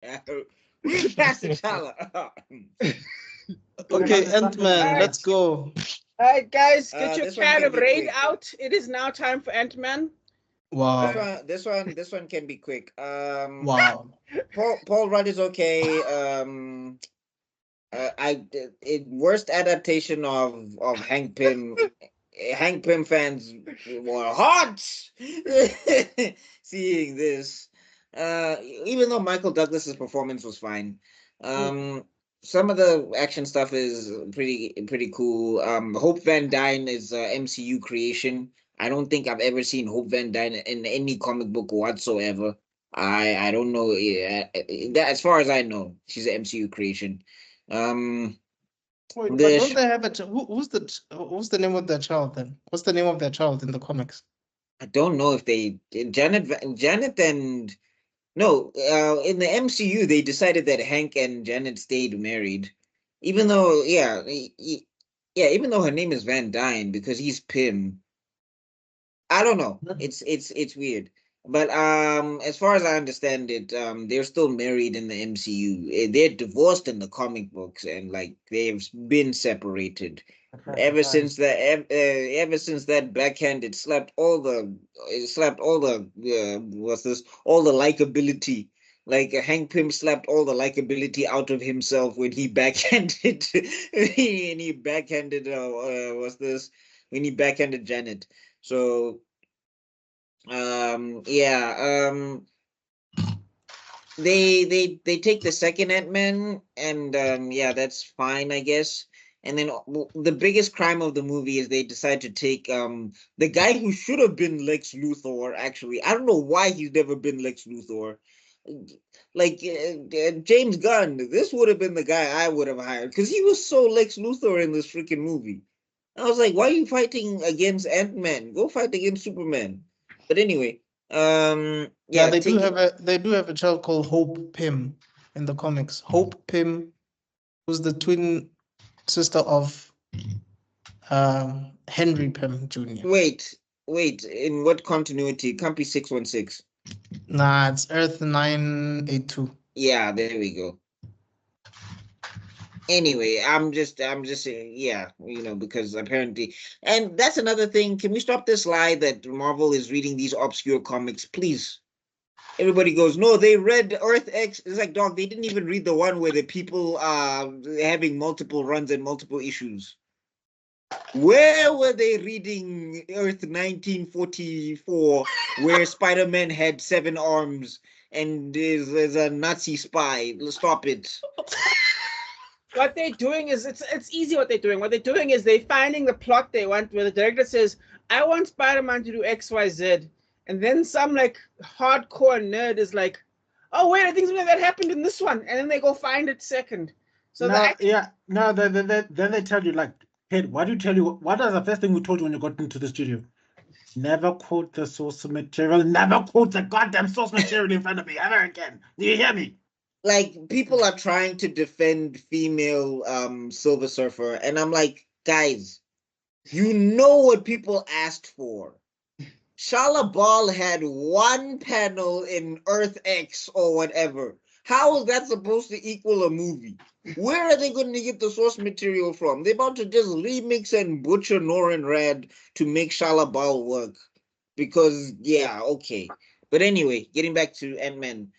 We're past T'Challa. Okay, There's something Ant-Man, like let's that. go. All right, guys, get your This one can can of be raid quick. out. It is now time for Ant-Man. Wow. This one can be quick. Wow. Paul Rudd is okay. Worst adaptation of Hank Pym. Hank Pym fans were hot seeing this. Even though Michael Douglas's performance was fine, some of the action stuff is pretty cool. Hope Van Dyne is a MCU creation. I don't think I've ever seen Hope Van Dyne in any comic book whatsoever. I don't know. That as far as I know, she's an MCU creation. Wait, but The don't they have a who's the name of their child then? What's the name of their child in the comics? I don't know if they Janet and no in the MCU they decided that Hank and Janet stayed married, even though even though her name is Van Dyne because he's Pym. I don't know. It's weird. But as far as I understand it, they're still married in the MCU. They're divorced in the comic books and like they've been separated ever since that backhanded slapped all the what's this all the likability. Like Hank Pym slapped all the likability out of himself when he backhanded when he backhanded what's this when he backhanded Janet. So yeah, they take the second Ant-Man and yeah, that's fine, I guess. And then the biggest crime of the movie is they decide to take the guy who should have been Lex Luthor. Actually, I don't know why he's never been Lex Luthor. Like James Gunn, this would have been the guy I would have hired because he was so Lex Luthor in this freaking movie. I was like, why are you fighting against Ant-Man? Go fight against Superman. But anyway, Yeah, yeah, they do have a child called Hope Pym in the comics. Hope Pym, who's the twin sister of Henry Pym Jr. wait, in what continuity? It can't be 616. Nah, it's Earth 982. Yeah, there we go. Anyway, I'm just saying, yeah, because apparently, and that's another thing. Can we stop this lie that Marvel is reading these obscure comics, please? Everybody goes, no, they read Earth X. It's like, dog, they didn't even read the one where the people are having multiple runs and multiple issues. Where were they reading Earth 1944, where Spider-Man had 7 arms and is a Nazi spy? Stop it. What they're doing is it's easy. What they're doing. What they're doing is they're finding the plot they want. Where the director says, "I want Spider-Man to do X, Y, Z," and then some like hardcore nerd is like, "Oh wait, I think something like that happened in this one," and then they go find it second. So No, yeah, no. Then they tell you like, hey, what do you tell you? What was the first thing we told you when you got into the studio? Never quote the source material. Never quote the goddamn source material in front of me ever again. Do you hear me? Like, people are trying to defend female Silver Surfer, and I'm like, guys, you know what people asked for. Shala Ball had one panel in Earth X or whatever. How is that supposed to equal a movie? Where are they going to get the source material from? They're about to just remix and butcher Norin Rad to make Shala Ball work. Because, yeah, okay. But anyway, getting back to Ant-Man.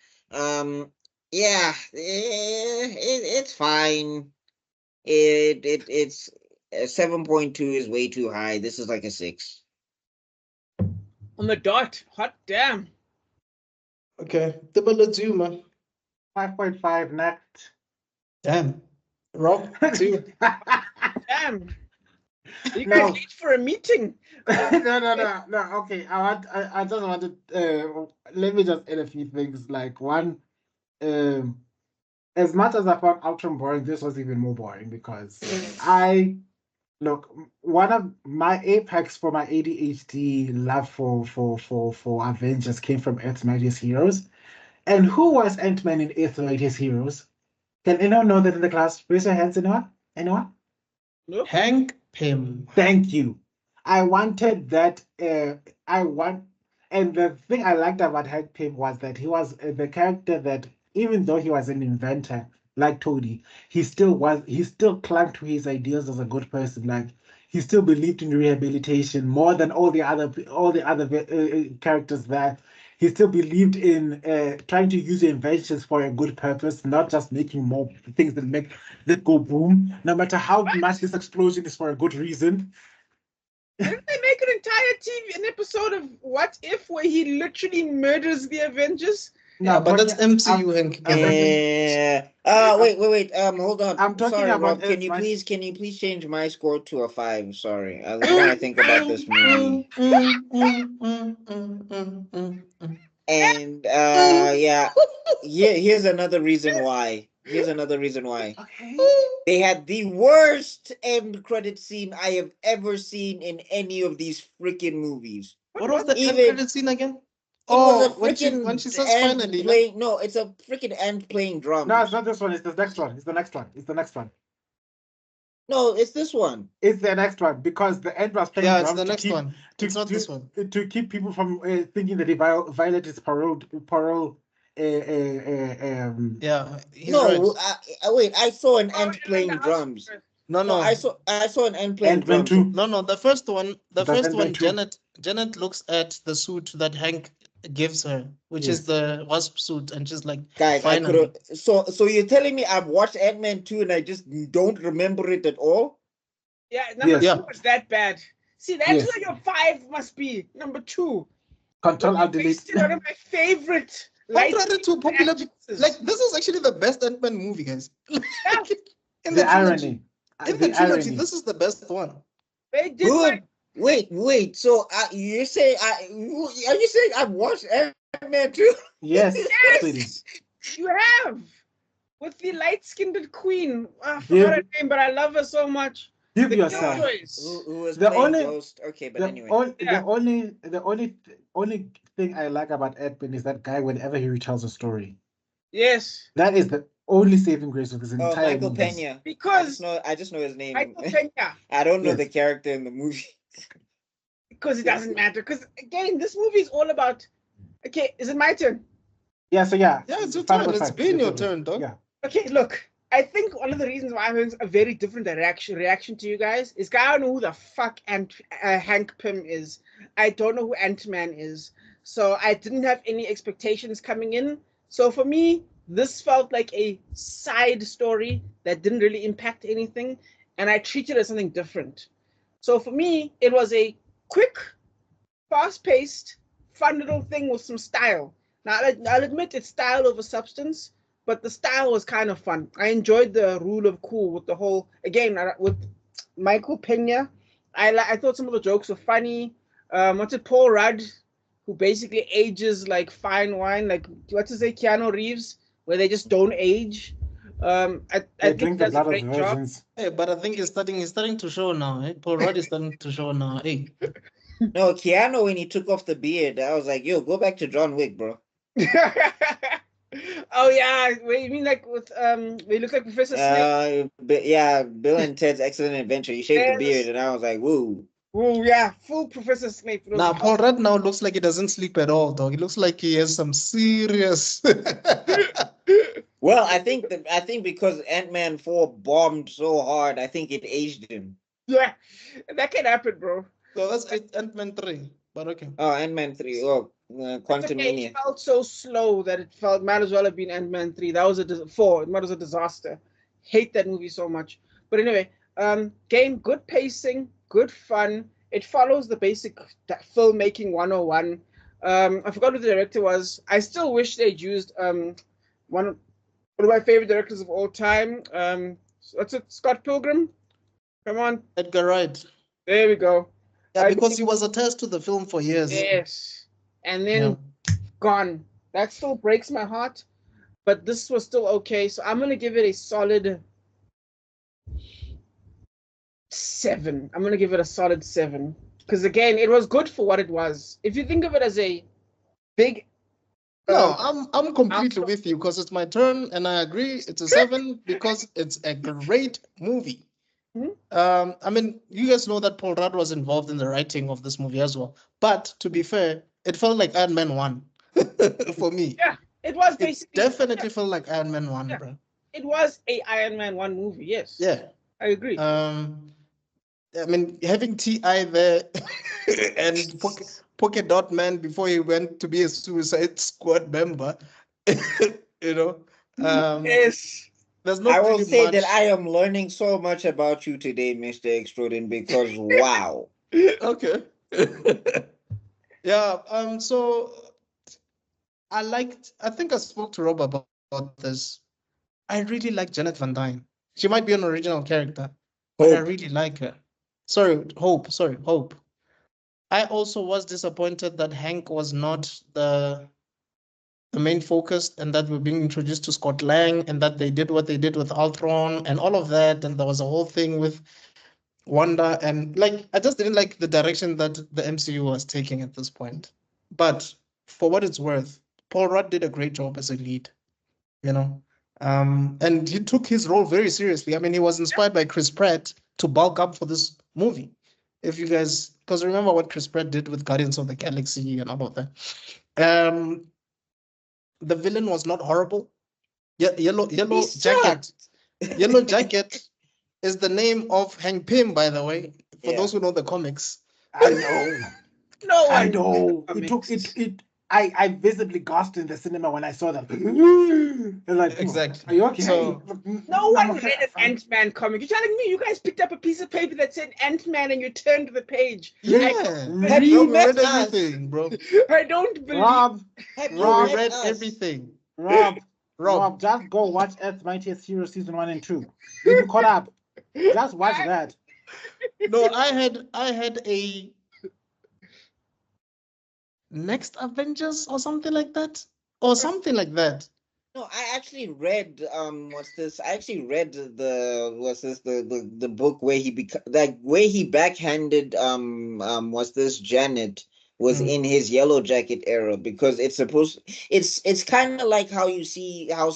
Yeah, it's fine. It's 7.2 is way too high. This is like a 6. on the dot. Hot damn. Okay, let's you, man. 5.5 next. Damn. Rob, to you. Damn. You No. guys late for a meeting. No. Okay, I just wanted. Let me just add a few things. Like one, as much as I found Ultron boring, this was even more boring because one of my apex for my ADHD love for Avengers came from Earth's Mightiest Heroes. And who was Ant-Man in Earth's Mightiest Heroes? Can anyone know that in the class? Raise your hands, anyone? Anyone? Nope. Hank Pym. Thank you. I wanted that. And the thing I liked about Hank Pym was that he was the character that even though he was an inventor like Tony, he still clung to his ideals as a good person. Like he still believed in rehabilitation more than all the other characters there. He still believed in trying to use inventions for a good purpose, not just making more things that go boom. No matter how much this explosion is for a good reason. Didn't they make an episode of What If where he literally murders the Avengers? Yeah, but that's MCU, Hank. Yeah. Wait. Hold on. I'm talking Sorry, about Rob. Can you Ant-Man. please change my score to a 5? Sorry. I want to think about this movie. And yeah. Here's another reason why. Okay. They had the worst end credit scene I have ever seen in any of these freaking movies. What was the end Even credit scene again? it was a when freaking she says ant finally. playing. No, it's a freaking ant playing drums. No, it's not this one. It's the next one. It's the next one. No, it's this one. It's the next one because the end was playing Yeah, drums it's the next one. It's not to, this one. to keep people from thinking that he violated his parole. Yeah, he's No, right. wait. I saw an Oh, ant yeah, playing the house drums. first. No. I saw an ant playing Ant-Man drums. 2. No, the first one, That's Ant-Man 2. Janet looks at the suit that Hank gives her, which is Yes. the wasp suit, and she's like, Guys, I finally. could have. So you're telling me I've watched Ant-Man 2 and I just don't remember it at all? Yeah, number Yes. 2 was that bad. See, that's Yes. what your 5 must be. Number 2. Control You Alt Delete. wasted one of my favorite. Contrary to popular, actresses. like this is actually the best Ant-Man movie, guys. In The trilogy. irony. In The the trilogy, irony. this is the best one. They did Good. like Wait. So you're saying are you saying I've watched Ant-Man 2? Yes. Yes! Sweetie. you have with the light-skinned queen. I forgot Yeah. her name, but I love her so much. Give The yourself. Killjoys. Who was The playing only- Ghost? Okay, but The, anyway. only thing I like about Ant-Man is that guy whenever he retells a story. Yes, That is the only saving grace of his Oh, entire Michael movies. Pena. because I just know his name. Michael Pena. I don't know Yes. the character in the movie. Because it doesn't matter. Because again, this movie is all about. Okay, is it my turn? Yeah, so yeah. Yeah, it's your Five turn. out of It's five. been Yes, your yes, turn, dog. Yeah. Okay, look. I think one of the reasons why I'm having a very different reaction to you guys is I don't know who the fuck Hank Pym is. I don't know who Ant-Man is. So I didn't have any expectations coming in. So for me, this felt like a side story that didn't really impact anything. And I treated it as something different. So for me, it was a quick, fast-paced, fun little thing with some style. Now, I'll admit it's style over substance, but the style was kind of fun. I enjoyed the rule of cool with the whole, again, with Michael Pena. I thought some of the jokes were funny. What's it, Paul Rudd, who basically ages like fine wine, like, what's his name, Keanu Reeves, where they just don't age. I They think drink he the does a blood of great job. virgins. Hey, but I think he's starting to show now. Eh? Paul Rudd is starting to show now. Hey, No, Keanu, when he took off the beard, I was like, yo, go back to John Wick, bro. Oh yeah, wait, you mean like with they look like Professor Snape? But yeah, Bill and Ted's Excellent Adventure. He shaved the Yes. beard, and I was like, woo. Oh yeah, full Professor Snape. It was now Paul Rudd now looks like he doesn't sleep at all, dog. He looks like he has some serious. Well, I think because Ant-Man 4 bombed so hard, I think it aged him. Yeah, that can happen, bro. So that's Ant-Man 3, but okay. Oh, Ant-Man 3. Oh, It's Quantum okay, Mania. it felt so slow that it might as well have been Ant-Man 3. That was a 4. It might as well a disaster. Hate that movie so much. But anyway, game, good pacing, good fun. It follows the basic filmmaking 101. I forgot who the director was. I still wish they'd used one of my favorite directors of all time. What's it? Scott Pilgrim? Come on. Edgar Wright. There we go. Yeah, I because he was attached to the film for years. Yes. And then gone. That still breaks my heart. But this was still okay. So I'm going to give it a solid 7. I'm going to give it a solid 7. Because again, it was good for what it was. If you think of it as a big... No, I'm completely with you because it's my turn and I agree it's a 7 because it's a great movie. Mhm. I mean, you guys know that Paul Rudd was involved in the writing of this movie as well. But to be fair, it felt like Ant-Man 1 for me. Yeah. It was It basically definitely felt like Iron Man 1, Yeah. bro. it was a Iron Man 1 movie. Yes, Yeah. I agree. I mean, having T.I. there and Polka Dot Man before he went to be a Suicide Squad member, you know, Yes. there's I not will really say much. that I am learning so much about you today, Mr. Extruding, because wow. Okay. Yeah. So I think I spoke to Rob about this. I really like Janet Van Dyne. She might be an original character, but I Hope. really like her. Sorry, Hope. Sorry, Hope. I also was disappointed that Hank was not the main focus and that we're being introduced to Scott Lang and that they did what they did with Ultron and all of that. And there was a whole thing with Wanda. And like, I just didn't like the direction that the MCU was taking at this point. But for what it's worth, Paul Rudd did a great job as a lead, you know. And he took his role very seriously. I mean, he was inspired by Chris Pratt to bulk up for this movie. If you guys, because remember what Chris Pratt did with Guardians of the Galaxy and all of that. The villain was not horrible. Yellow He Jacket. sucked. Yellow Jacket is the name of Hank Pym, by the way, for Yeah. those who know the comics. I know. No I one. know. It took Comics. it. I visibly gasped in the cinema when I saw that. And like, Exactly. are you okay? So- No I'm one okay, read an I'm fine. Ant-Man comic. You're telling me you guys picked up a piece of paper that said Ant-Man and you turned to the page? Yeah. Have you We met read us? everything, bro. I don't believe. Rob, Have We you Rob, met read us? everything. Rob, Rob, just go watch Earth's Mightiest Hero season 1 and 2. You'll be caught up. Just watch that. no, I had a Next Avengers or something like that. Or something like that. No, I actually read what's this? I actually read the book where where he backhanded what's this Janet was Mm. in his Yellow Jacket era because it's kind of like how you see how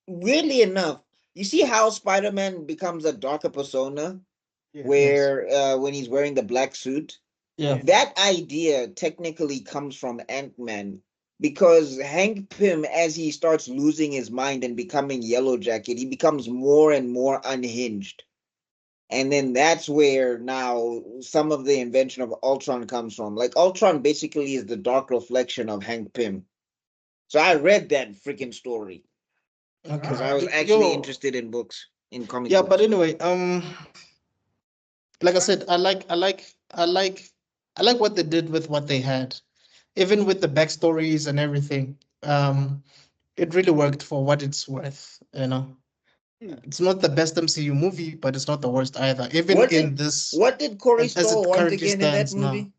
weirdly enough you see how Spider-Man becomes a darker persona Yes. where when he's wearing the black suit. Yeah. That idea technically comes from Ant-Man because Hank Pym, as he starts losing his mind and becoming Yellow Jacket, he becomes more and more unhinged. And then that's where now some of the invention of Ultron comes from. Like Ultron basically is the dark reflection of Hank Pym. So I read that freaking story because I was Okay. actually interested in books, in comic Yeah, books. but anyway, like I said, I like what they did with what they had, even with the backstories and everything. It really worked for what it's worth. You know, it's not the best MCU movie, but it's not the worst either. Even in this, what did Corey as Stoll it want currently again in that stands now. movie?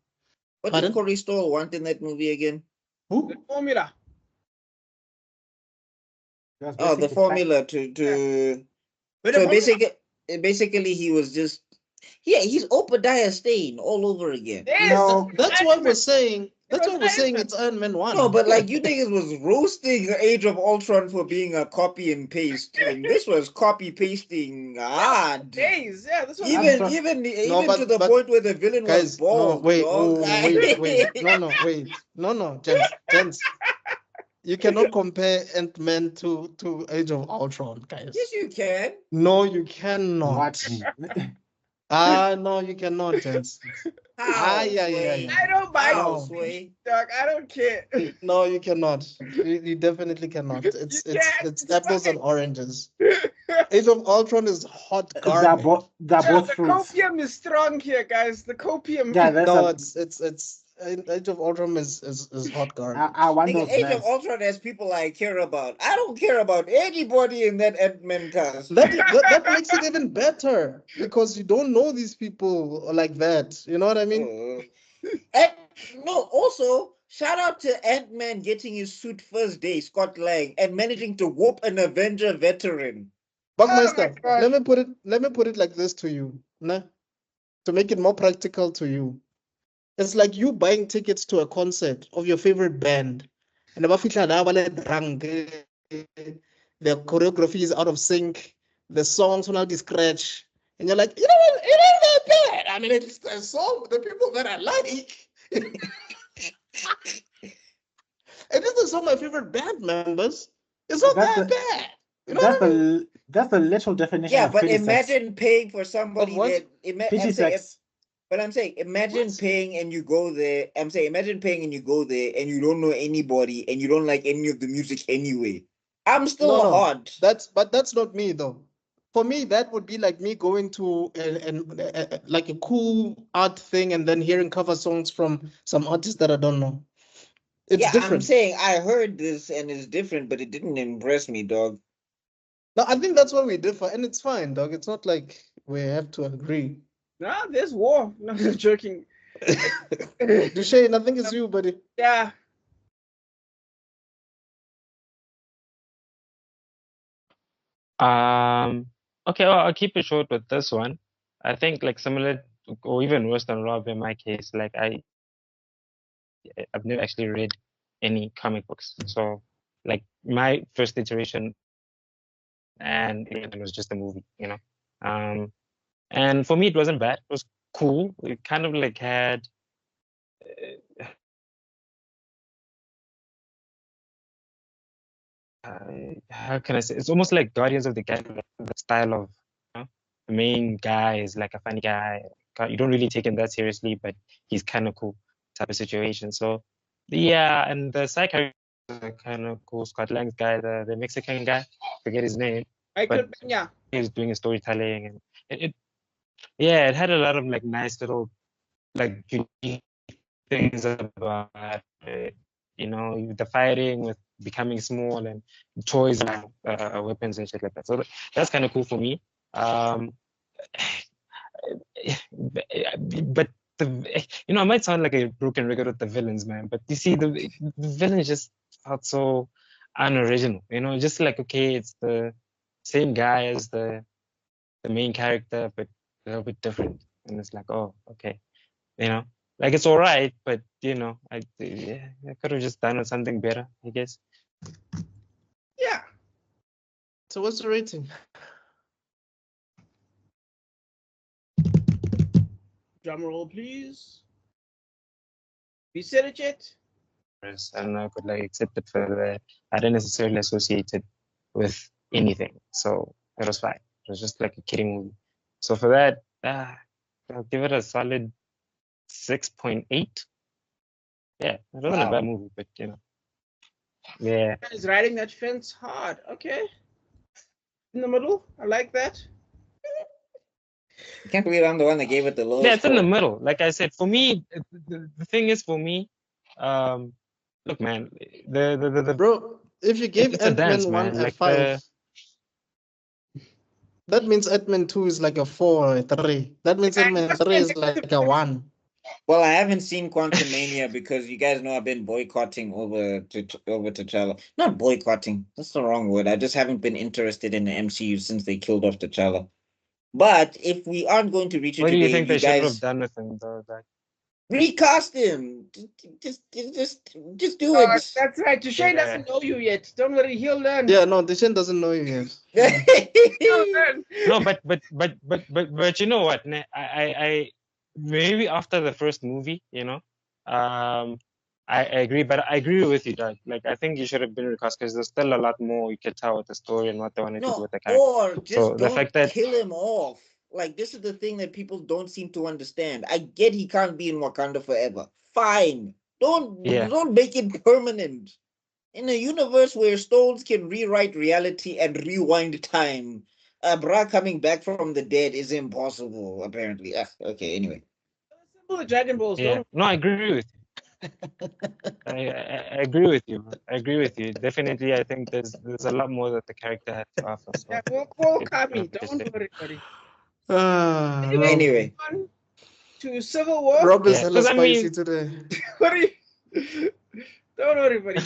What Pardon? did Corey Stoll want in that movie again? Who? Formula. That's Oh, the basically formula to But so the basically he was just he's Obadiah Stane all over again. Yes, No. That's why we're saying. That's was why we're saying Iron Man. it's Iron Man 1. No, but like you niggas was roasting Age of Ultron for being a copy and paste, and this was copy pasting hard. Days, yeah, this was Even to the but point where the villain was guys, no, bald. wait, dog. no, gents. You cannot compare Ant-Man to Age of Ultron, guys. Yes, you can. No, you cannot. What? No, you cannot, gents. How? Yeah. Sway? I don't buy How, No. Sway? dog. I don't care. No, you cannot. You definitely cannot. It's apples and oranges. Age of Ultron is hot They're garbage. both The fruits. copium is strong here, guys. The copium. Yeah, that's No, a, it's Age of Ultron is hot garbage. I want Nigga, those Age of maps. Ultron has people I care about. I don't care about anybody in that Ant-Man cast. That makes it even better because you don't know these people like that. You know what I mean? And no, also shout out to Ant-Man getting his suit first day, Scott Lang, and managing to whoop an Avenger veteran. Buckmaster, Oh my God. let me put it like this to you, nah? To make it more practical to you. It's like you buying tickets to a concert of your favorite band, and the choreography is out of sync, the songs will not scratch, and you're like, you know what, it ain't that bad. I mean, it's a song, the people that I like. And this is not my favorite band members. It's not That's that the- bad. You know what I mean? That's the literal definition Yeah, of but pity sex. imagine paying for somebody what? that. Pity I'm saying, sex. but I'm saying, imagine What? paying and you go there. I'm saying, imagine paying and you go there and you don't know anybody and you don't like any of the music anyway. I'm still No. hard. But that's not me though. For me, that would be like me going to like a cool art thing and then hearing cover songs from some artists that I don't know. It's Yeah, different. I'm saying I heard this and it's different, but it didn't impress me, dog. No, I think that's where we differ, and it's fine, dog. It's not like we have to agree. No, there's war. No, I'm joking. Dushane, I think it's you, buddy. Yeah. Okay, well, I'll keep it short with this one. I think like similar or even worse than Rob in my case, like I've never actually read any comic books. So like my first iteration and it was just a movie, you know. And for me it wasn't bad. It was cool. It kind of like had how can I say? It's almost like Guardians of the Galaxy, like the style of the main guy is like a funny guy. You don't really take him that seriously, but he's kind of cool type of situation. So yeah, and the side character kind of cool. Scott Lang's guy, the Mexican guy, forget his name. Michael But Peña. he was doing his storytelling, and it had a lot of like nice little like unique things about it. You know, the fighting with becoming small and toys and weapons and shit like that. So that's kind of cool for me. But I might sound like a broken record with the villains, man. But you see, the villains just felt so unoriginal. You know, just like okay, it's the same guy as the main character, but a little bit different. And it's like, oh, okay, you know, like it's all right, but you know, I could have just done with something better, I guess. Yeah. So what's the rating? Drum roll, please. You said it yet? And I could like accept it for the I didn't necessarily associate it with anything, so it was fine. It was just like a kidding movie. So for that, I'll give it a solid 6.8. Yeah, it wasn't a bad movie, but you know, yeah. He's riding that fence hard. Okay. In the middle. I like that. I can't believe I'm the one that gave it the lowest. Yeah, it's in the score. middle. Like I said, for me, the thing is for me, look, man, the Bro, if you gave it's a dance, Ant-Man 1 man. a Like 5, that means Ant-Man 2 is like a 4 or a 3. That means Ant-Man 3 is like a 1. Well, I haven't seen Quantumania because you guys know I've been boycotting over T'Challa. Not boycotting. That's the wrong word. I just haven't been interested in the MCU since they killed off T'Challa. But if we aren't going to reach it what do today, you think you they should have guys done with him, though? Like, recast him. Just do Oh, it. that's right. Dushane Yeah. doesn't know you yet. Don't worry, he'll learn. Yeah, no, Dishan doesn't know you yet. He'll learn. no, but you know what? I maybe after the first movie, you know, I agree, but I agree with you, Doug. Like I think you should have been recast because there's still a lot more you could tell with the story and what they wanted to do No, with the character. or just So the don't fact that kill him off. Like this is the thing that people don't seem to understand. I get he can't be in Wakanda forever. Fine. Don't make it permanent. In a universe where stones can rewrite reality and rewind time, Bra coming back from the dead is impossible, apparently. Okay, anyway. Simple the Dragon Balls. yeah, Don't. no, I agree with you. I agree with you. I agree with you. Definitely, I think there's a lot more that the character had to offer. So Yeah, we'll it- Kami. it- Don't worry, buddy. Anyway. To Civil War. Rob is Yeah, hella 'cause I spicy mean- today. Worry. Don't worry, buddy.